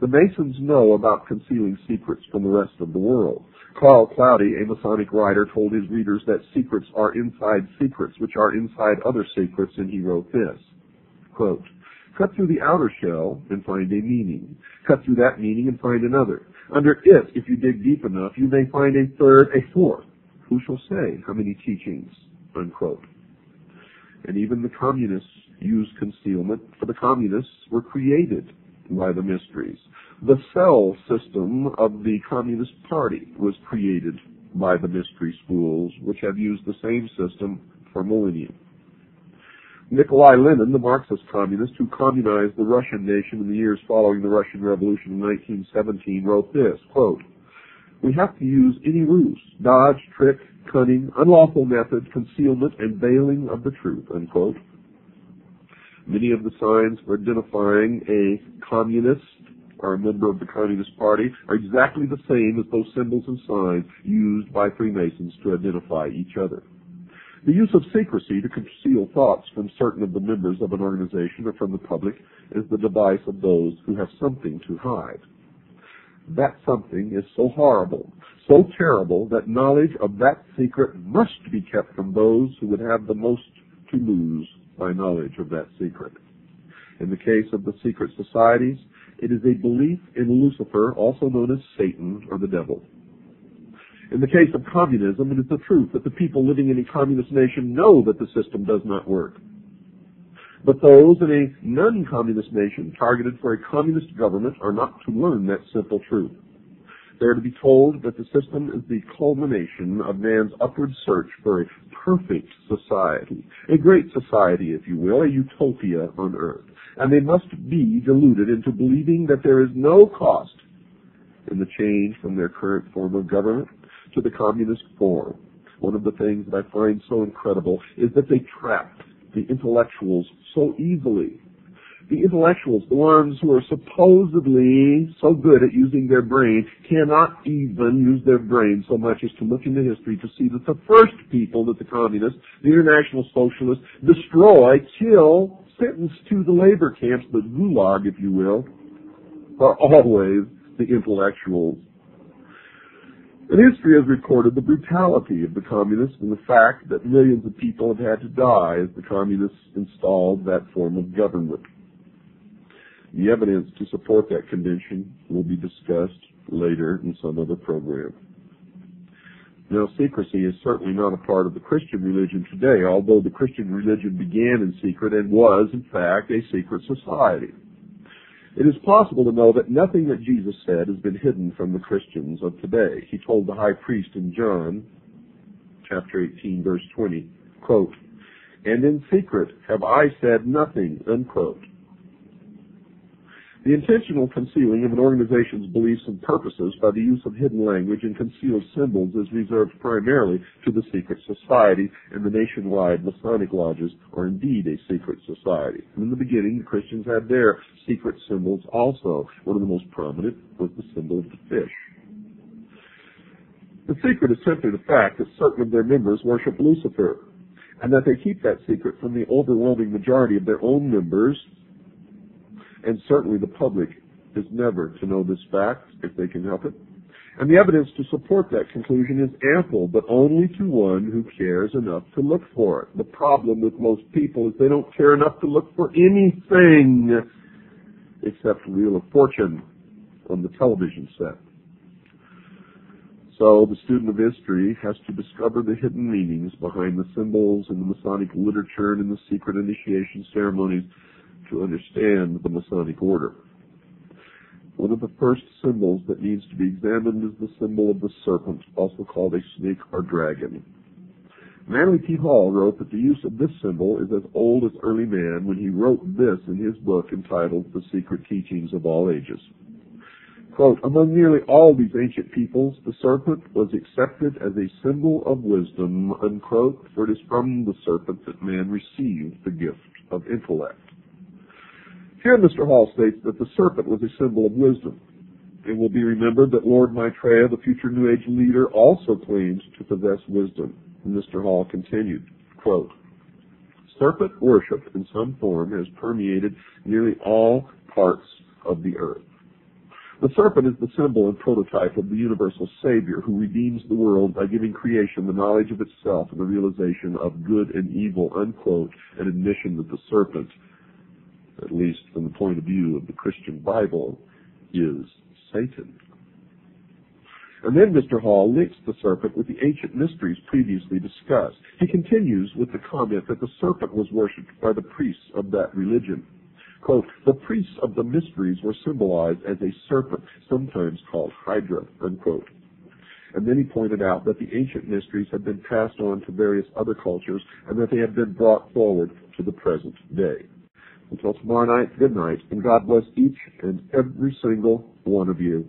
The Masons know about concealing secrets from the rest of the world. Carl Cloudy, a Masonic writer, told his readers that secrets are inside secrets, which are inside other secrets, and he wrote this, quote, "Cut through the outer shell and find a meaning. Cut through that meaning and find another. Under it, if you dig deep enough, you may find a third, a fourth. Who shall say how many teachings?" Unquote. And even the communists used concealment, for the communists were created by the mysteries. The cell system of the Communist Party was created by the mystery schools, which have used the same system for millennia. Nikolai Lenin, the Marxist communist who communized the Russian nation in the years following the Russian Revolution in 1917, wrote this, quote, "We have to use any ruse, dodge, trick, cunning, unlawful method, concealment, and veiling of the truth," unquote. Many of the signs for identifying a communist or a member of the Communist Party are exactly the same as those symbols and signs used by Freemasons to identify each other. The use of secrecy to conceal thoughts from certain of the members of an organization or from the public is the device of those who have something to hide. That something is so horrible, so terrible, that knowledge of that secret must be kept from those who would have the most to lose by knowledge of that secret. In the case of the secret societies, it is a belief in Lucifer, also known as Satan or the devil. In the case of communism, it is the truth that the people living in a communist nation know that the system does not work. But those in a non-communist nation targeted for a communist government are not to learn that simple truth. They are to be told that the system is the culmination of man's upward search for a perfect society, a great society, if you will, a utopia on earth. And they must be deluded into believing that there is no cost in the change from their current form of government to the communist form. One of the things that I find so incredible is that they trap the intellectuals so easily. The intellectuals, the ones who are supposedly so good at using their brain, cannot even use their brain so much as to look into history to see that the first people that the communists, the international socialists, destroy, kill, sentence to the labor camps, the gulag, if you will, are always the intellectuals. And history has recorded the brutality of the communists and the fact that millions of people have had to die as the communists installed that form of government. The evidence to support that condition will be discussed later in some other program. Now, secrecy is certainly not a part of the Christian religion today, although the Christian religion began in secret and was, in fact, a secret society. It is possible to know that nothing that Jesus said has been hidden from the Christians of today. He told the high priest in John, chapter 18, verse 20, quote, "And in secret have I said nothing," unquote. The intentional concealing of an organization's beliefs and purposes by the use of hidden language and concealed symbols is reserved primarily to the secret society and the nationwide Masonic lodges, or indeed a secret society. In the beginning, the Christians had their secret symbols also. One of the most prominent was the symbol of the fish. The secret is simply the fact that certain of their members worship Lucifer, and that they keep that secret from the overwhelming majority of their own members. And certainly the public is never to know this fact if they can help it. And the evidence to support that conclusion is ample, but only to one who cares enough to look for it. The problem with most people is they don't care enough to look for anything except Wheel of Fortune on the television set. So the student of history has to discover the hidden meanings behind the symbols in the Masonic literature and in the secret initiation ceremonies to understand the Masonic order. One of the first symbols that needs to be examined is the symbol of the serpent, also called a snake or dragon. Manly P. Hall wrote that the use of this symbol is as old as early man when he wrote this in his book entitled The Secret Teachings of All Ages. Quote, "Among nearly all these ancient peoples, the serpent was accepted as a symbol of wisdom," unquote, for it is from the serpent that man received the gift of intellect. Here Mr. Hall states that the serpent was a symbol of wisdom. It will be remembered that Lord Maitreya, the future New Age leader, also claims to possess wisdom. And Mr. Hall continued, quote, "Serpent worship in some form has permeated nearly all parts of the earth." The serpent is the symbol and prototype of the universal Savior who redeems the world by giving creation the knowledge of itself and the realization of good and evil, unquote, an admission that the serpent, at least from the point of view of the Christian Bible, is Satan. And then Mr. Hall links the serpent with the ancient mysteries previously discussed. He continues with the comment that the serpent was worshipped by the priests of that religion. Quote, the priests of the mysteries were symbolized as a serpent, sometimes called Hydra, unquote. And then he pointed out that the ancient mysteries had been passed on to various other cultures and that they have been brought forward to the present day. Until tomorrow night, good night, and God bless each and every single one of you.